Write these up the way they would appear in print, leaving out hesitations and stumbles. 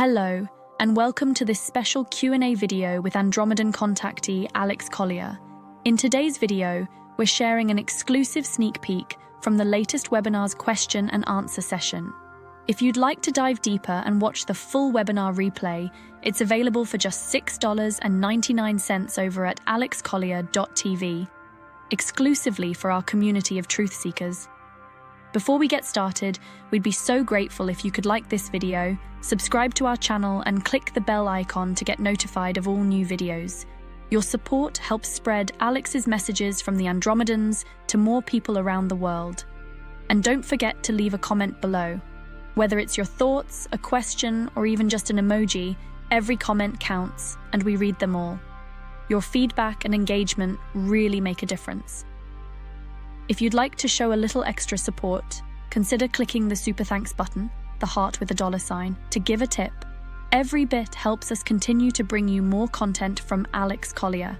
Hello, and welcome to this special Q&A video with Andromedan contactee Alex Collier. In today's video, we're sharing an exclusive sneak peek from the latest webinar's question and answer session. If you'd like to dive deeper and watch the full webinar replay, it's available for just $6.99 over at alexcollier.tv, exclusively for our community of truth seekers. Before we get started, we'd be so grateful if you could like this video, subscribe to our channel, and click the bell icon to get notified of all new videos. Your support helps spread Alex's messages from the Andromedans to more people around the world. And don't forget to leave a comment below. Whether it's your thoughts, a question, or even just an emoji, every comment counts, and we read them all. Your feedback and engagement really make a difference. If you'd like to show a little extra support, consider clicking the Super Thanks button, the heart with a $sign, to give a tip. Every bit helps us continue to bring you more content from Alex Collier.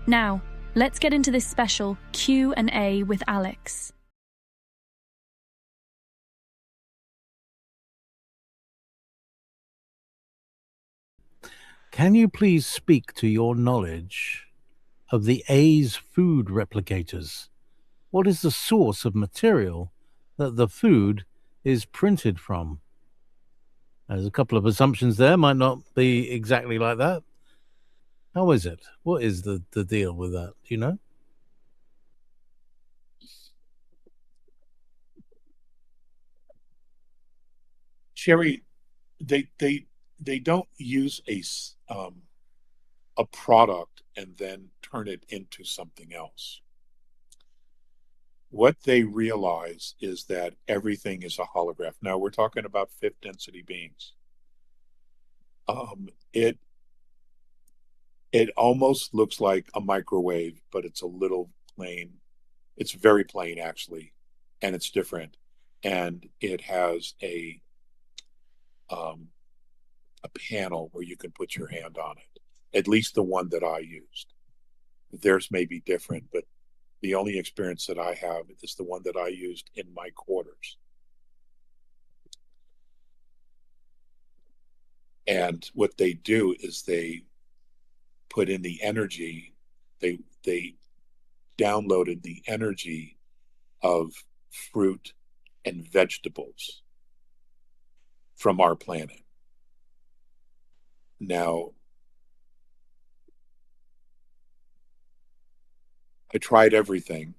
Now, let's get into this special Q&A with Alex. Can you please speak to your knowledge of the A's food replicators? What is the source of material that the food is printed from? There's a couple of assumptions there, might not be exactly like that. How is it? What is the deal with that? Do you know? Sherry, they don't use a product and then turn it into something else. What they realize is that everything is a holograph. Now we're talking about fifth density beings. It almost looks like a microwave, but it's a little plain. It's very plain actually, and it's different. And it has a panel where you can put your hand on it. At least the one that I used. Theirs may be different, but the only experience that I have is the one that I used in my quarters. And what they do is they put in the energy, they downloaded the energy of fruit and vegetables from our planet. Now, I tried everything.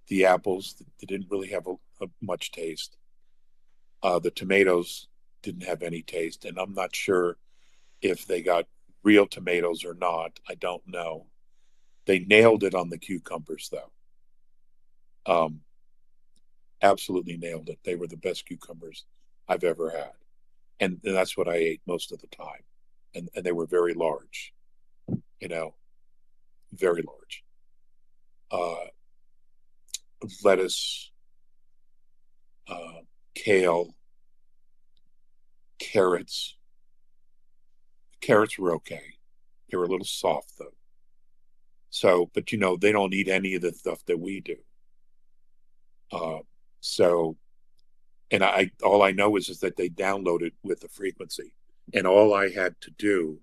The apples, they didn't really have much taste. The tomatoes didn't have any taste, and I'm not sure if they got real tomatoes or not. I don't know. They nailed it on the cucumbers, though. Absolutely nailed it. They were the best cucumbers I've ever had. And that's what I ate most of the time. And they were very large, very large. Lettuce, kale, carrots. Carrots were okay. They were a little soft though. So, but they don't eat any of the stuff that we do. And all I know is that they downloaded with the frequency, and all I had to do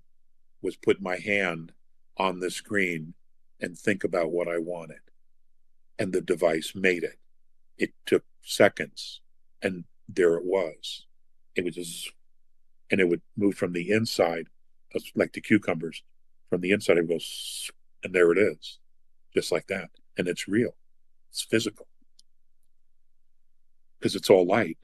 was put my hand on the screen and think about what I wanted. And the device made it. It took seconds, and there it was. It was just, and it would move from the inside, like the cucumbers. From the inside, it goes, and there it is, just like that. And it's real. It's physical. Because it's all light.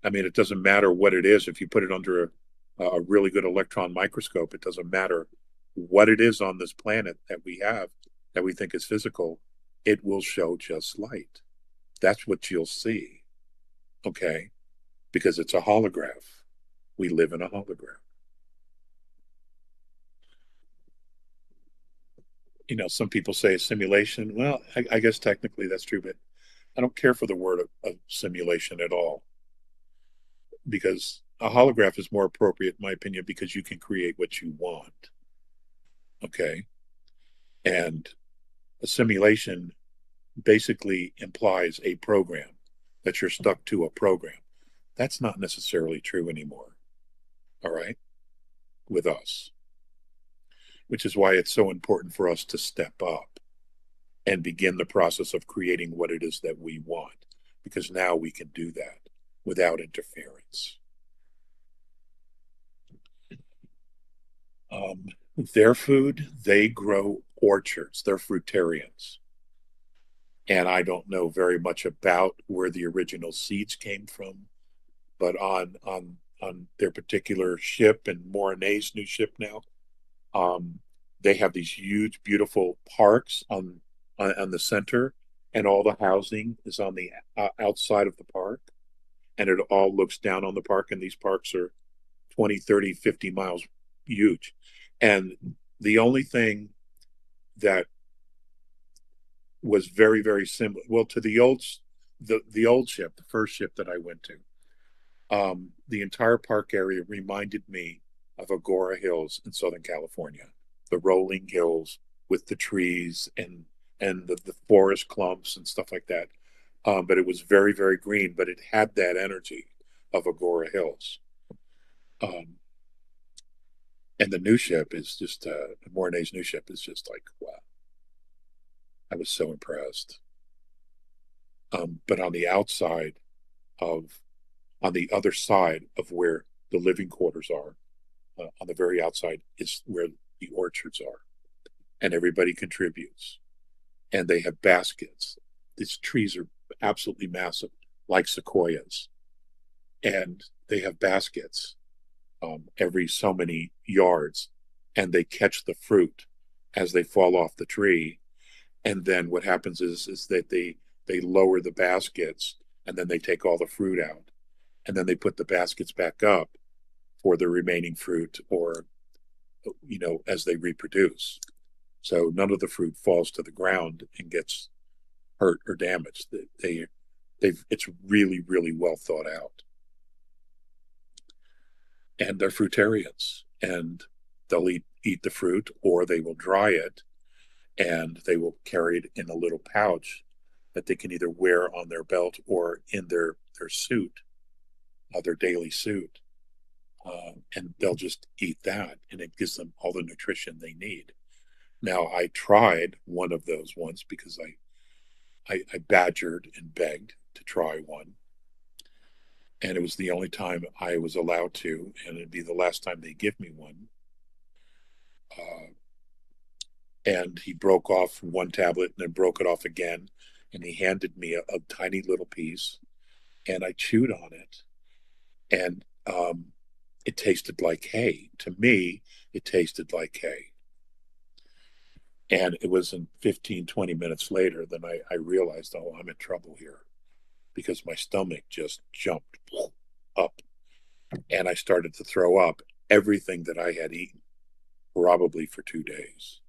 I mean, it doesn't matter what it is. If you put it under a really good electron microscope, it doesn't matter what it is on this planet that we have, that we think is physical. It will show just light. That's what you'll see, okay? Because it's a holograph. We live in a holograph. Some people say a simulation. Well, I guess technically that's true, but I don't care for the word of simulation at all. Because a holograph is more appropriate, in my opinion, because you can create what you want, okay? And a simulation basically implies a program, that you're stuck to a program. That's not necessarily true anymore. all right, with us, which is why it's so important for us to step up and begin the process of creating what it is that we want, because now we can do that without interference. Their food, they grow orchards. They're fruitarians. And I don't know very much about where the original seeds came from, but on their particular ship and Morinet's new ship now, they have these huge, beautiful parks on the center, and all the housing is on the outside of the park, and it all looks down on the park. And these parks are 20, 30, 50 miles huge. And the only thing that was very, very similar, well, to the old ship, the first ship that I went to, the entire park area reminded me of Agora Hills in Southern California, the rolling hills with the trees and the forest clumps and stuff like that. But it was very, very green, but it had that energy of Agora Hills. And the new ship is just, Morinet's new ship is just like, wow. I was so impressed. But on the other side of where the living quarters are, on the very outside is where the orchards are. And everybody contributes. And they have baskets. These trees are absolutely massive, like sequoias. And they have baskets every so many yards, and they catch the fruit as they fall off the tree. And then what happens is that they lower the baskets, and then they take all the fruit out, and then they put the baskets back up for the remaining fruit, or as they reproduce. So none of the fruit falls to the ground and gets hurt or damaged. It's really, really well thought out. And they're fruitarians, and they'll eat the fruit, or they will dry it, and they will carry it in a little pouch that they can either wear on their belt or in their suit, their daily suit. And they'll just eat that, and it gives them all the nutrition they need. Now, I tried one of those once because I badgered and begged to try one. And it was the only time I was allowed to, and it'd be the last time they give me one. And he broke off one tablet and then broke it off again. And he handed me a tiny little piece, and I chewed on it. And it tasted like hay. To me, it tasted like hay. And it wasn't 15, 20 minutes later, then I realized, oh, I'm in trouble here, because my stomach just jumped up, and I started to throw up everything that I had eaten, probably for 2 days.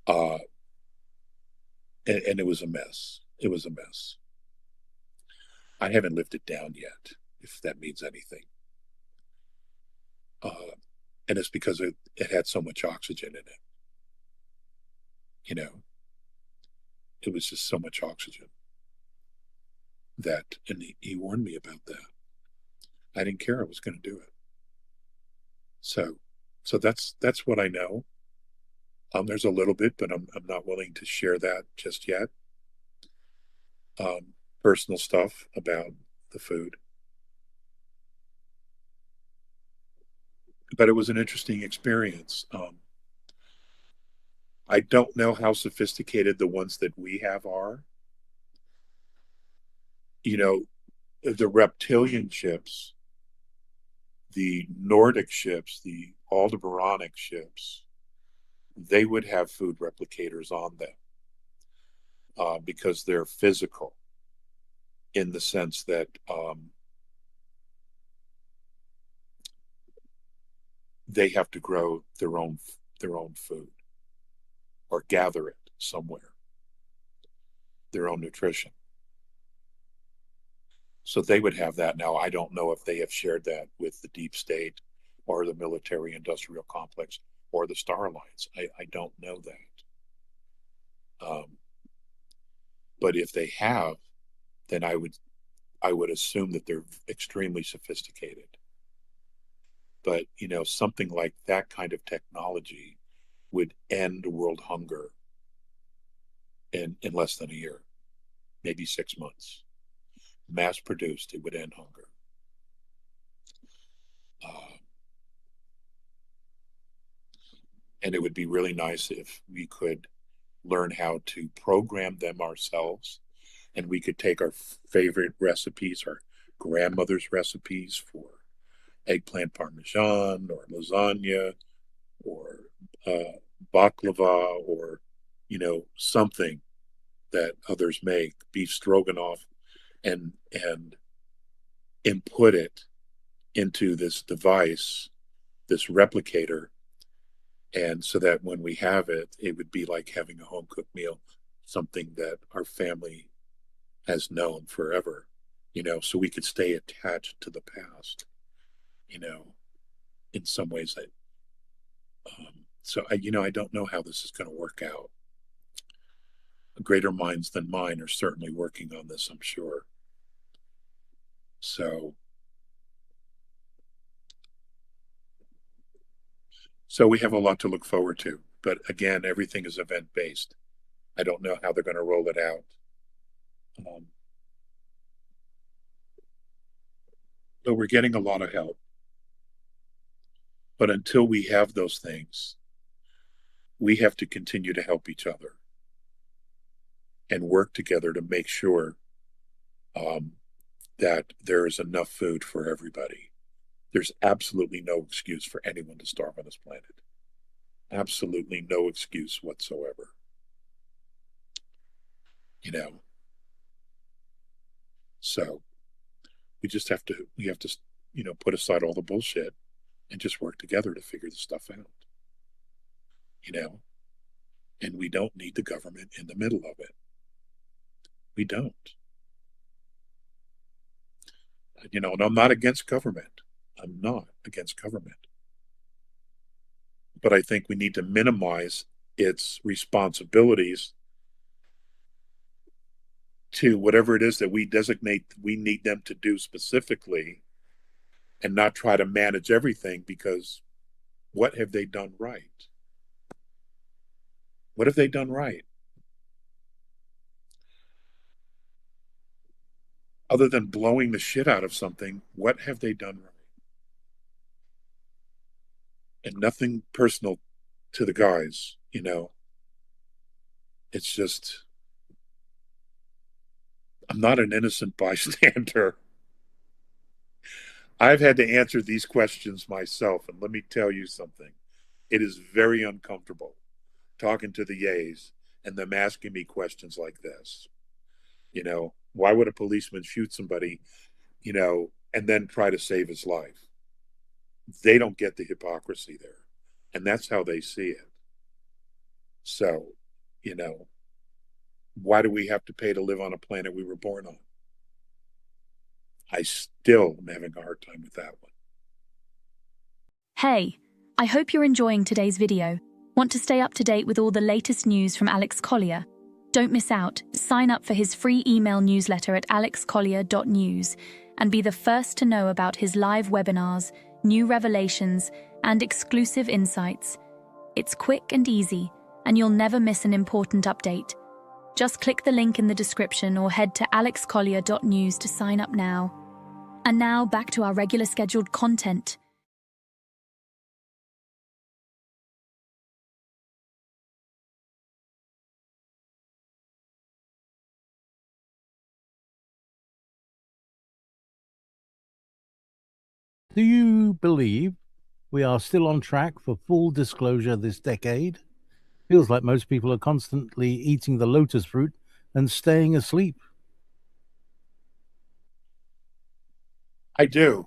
And it was a mess. It was a mess. I haven't lived it down yet, if that means anything. And it's because it had so much oxygen in it. It was just so much oxygen that, and he warned me about that. I didn't care. I was going to do it. So that's what I know. There's a little bit, but I'm not willing to share that just yet. Personal stuff about the food. But it was an interesting experience. I don't know how sophisticated the ones that we have are. The reptilian ships, the Nordic ships, the Aldebaranic ships, they would have food replicators on them because they're physical, in the sense that they have to grow their own food or gather it somewhere, their own nutrition. So they would have that. Now, I don't know if they have shared that with the deep state or the military industrial complex or the Star Alliance. I don't know that. But if they have, then I would assume that they're extremely sophisticated. But, something like that kind of technology would end world hunger in less than a year, maybe 6 months. Mass produced, it would end hunger. And it would be really nice if we could learn how to program them ourselves, and we could take our favorite recipes, our grandmother's recipes for eggplant parmesan or lasagna or baklava, or something that others make, beef stroganoff, and input it into this device, this replicator, and so that when we have it, it would be like having a home cooked meal, something that our family has known forever, so we could stay attached to the past, in some ways. I don't know how this is going to work out. Greater minds than mine are certainly working on this, I'm sure. So we have a lot to look forward to. But again, everything is event-based. I don't know how they're going to roll it out. But we're getting a lot of help. But until we have those things, we have to continue to help each other and work together to make sure that there is enough food for everybody. There's absolutely no excuse for anyone to starve on this planet. Absolutely no excuse whatsoever. So we have to put aside all the bullshit and just work together to figure this stuff out. And we don't need the government in the middle of it. We don't. And I'm not against government. I'm not against government. But I think we need to minimize its responsibilities to whatever it is that we designate we need them to do specifically, and not try to manage everything, because what have they done right? What have they done right? Other than blowing the shit out of something, what have they done right? And nothing personal to the guys, It's just, I'm not an innocent bystander. I've had to answer these questions myself, and let me tell you something. It is very uncomfortable talking to the yays and them asking me questions like this. Why would a policeman shoot somebody, and then try to save his life? They don't get the hypocrisy there. And that's how they see it. So, why do we have to pay to live on a planet we were born on? I still am having a hard time with that one. Hey, I hope you're enjoying today's video. Want to stay up to date with all the latest news from Alex Collier? Don't miss out. Sign up for his free email newsletter at alexcollier.news and be the first to know about his live webinars, new revelations, and exclusive insights. It's quick and easy, and you'll never miss an important update. Just click the link in the description or head to alexcollier.news to sign up now. And now back to our regular scheduled content. Do you believe we are still on track for full disclosure this decade? Feels like most people are constantly eating the lotus fruit and staying asleep. I do,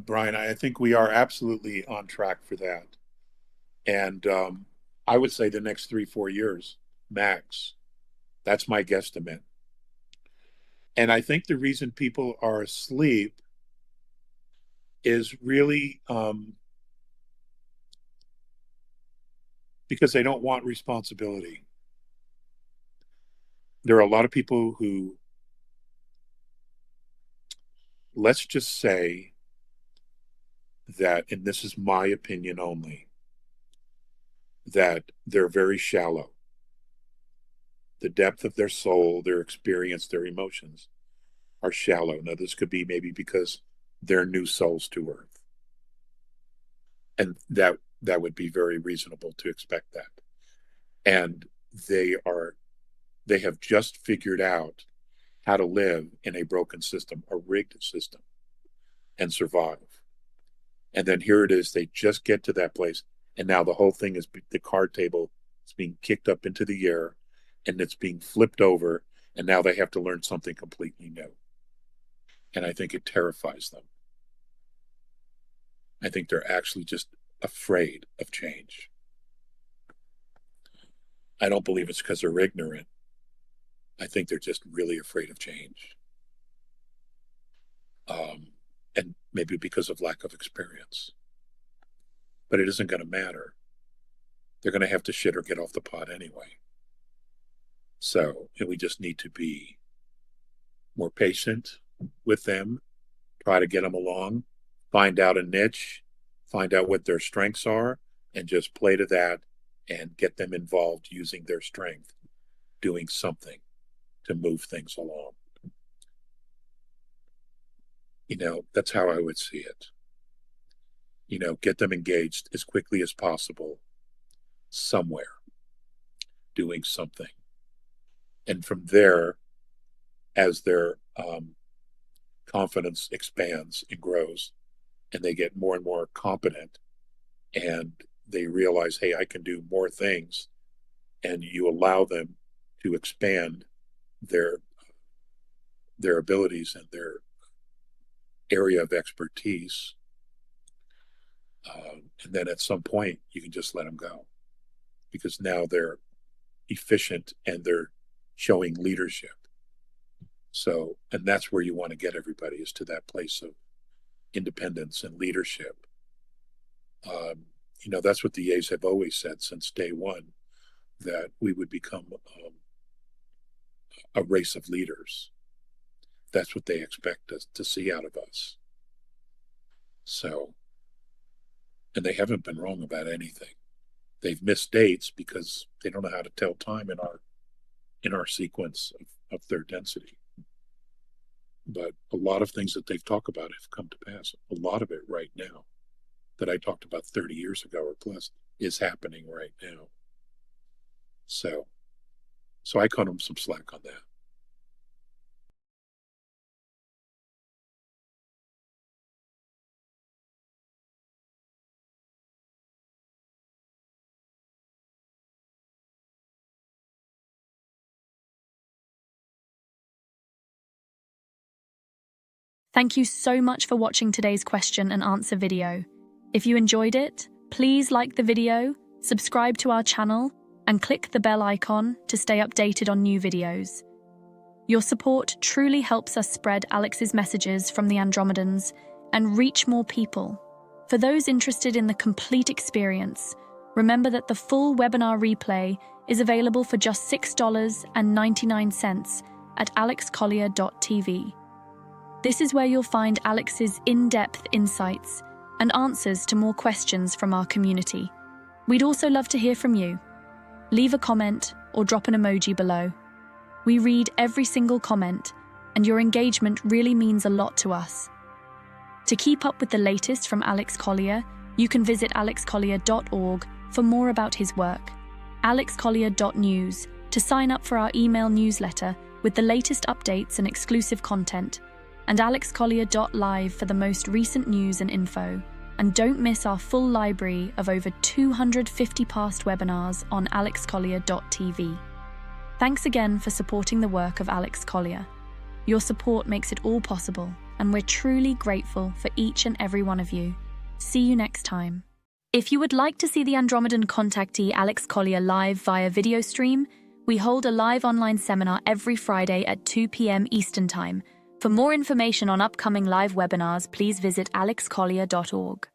Brian. I think we are absolutely on track for that. And I would say the next 3-4 years, max. That's my guesstimate. And I think the reason people are asleep is really because they don't want responsibility. There are a lot of people who, let's just say, that, and this is my opinion only, that they're very shallow. The depth of their soul, their experience, their emotions are shallow. Now, this could be maybe because they're new souls to Earth. And that would be very reasonable to expect that. And they have just figured out how to live in a broken system, a rigged system, and survive. And then here it is, they just get to that place, and now the whole thing is, the card table is being kicked up into the air, and it's being flipped over, and now they have to learn something completely new. And I think it terrifies them. I think they're actually just afraid of change. I don't believe it's because they're ignorant. I think they're just really afraid of change. And maybe because of lack of experience. But it isn't going to matter. They're going to have to shit or get off the pot anyway. So we just need to be more patient with them, try to get them along, find out a niche, find out what their strengths are, and just play to that and get them involved using their strength, doing something to move things along. That's how I would see it. Get them engaged as quickly as possible somewhere, doing something. And from there, as their confidence expands and grows, and they get more and more competent, and they realize, hey, I can do more things, and you allow them to expand their abilities and their area of expertise. And then at some point, you can just let them go, because now they're efficient and they're showing leadership. So, and that's where you want to get everybody, is to that place of independence and leadership. That's what the A's have always said since day one, that we would become a race of leaders. That's what they expect us to see out of us. So, and they haven't been wrong about anything. They've missed dates because they don't know how to tell time in our sequence of their density. But a lot of things that they've talked about have come to pass. A lot of it right now that I talked about 30 years ago or plus is happening right now. So I cut them some slack on that. Thank you so much for watching today's question and answer video. If you enjoyed it, please like the video, subscribe to our channel, and click the bell icon to stay updated on new videos. Your support truly helps us spread Alex's messages from the Andromedans and reach more people. For those interested in the complete experience, remember that the full webinar replay is available for just $6.99 at alexcollier.tv. This is where you'll find Alex's in-depth insights and answers to more questions from our community. We'd also love to hear from you. Leave a comment or drop an emoji below. We read every single comment, and your engagement really means a lot to us. To keep up with the latest from Alex Collier, you can visit alexcollier.org for more about his work, alexcollier.news to sign up for our email newsletter with the latest updates and exclusive content, and alexcollier.live for the most recent news and info. And don't miss our full library of over 250 past webinars on alexcollier.tv. Thanks again for supporting the work of Alex Collier. Your support makes it all possible, and we're truly grateful for each and every one of you. See you next time. If you would like to see the Andromedan contactee Alex Collier live via video stream, we hold a live online seminar every Friday at 2 p.m. Eastern Time. For more information on upcoming live webinars, please visit alexcollier.org.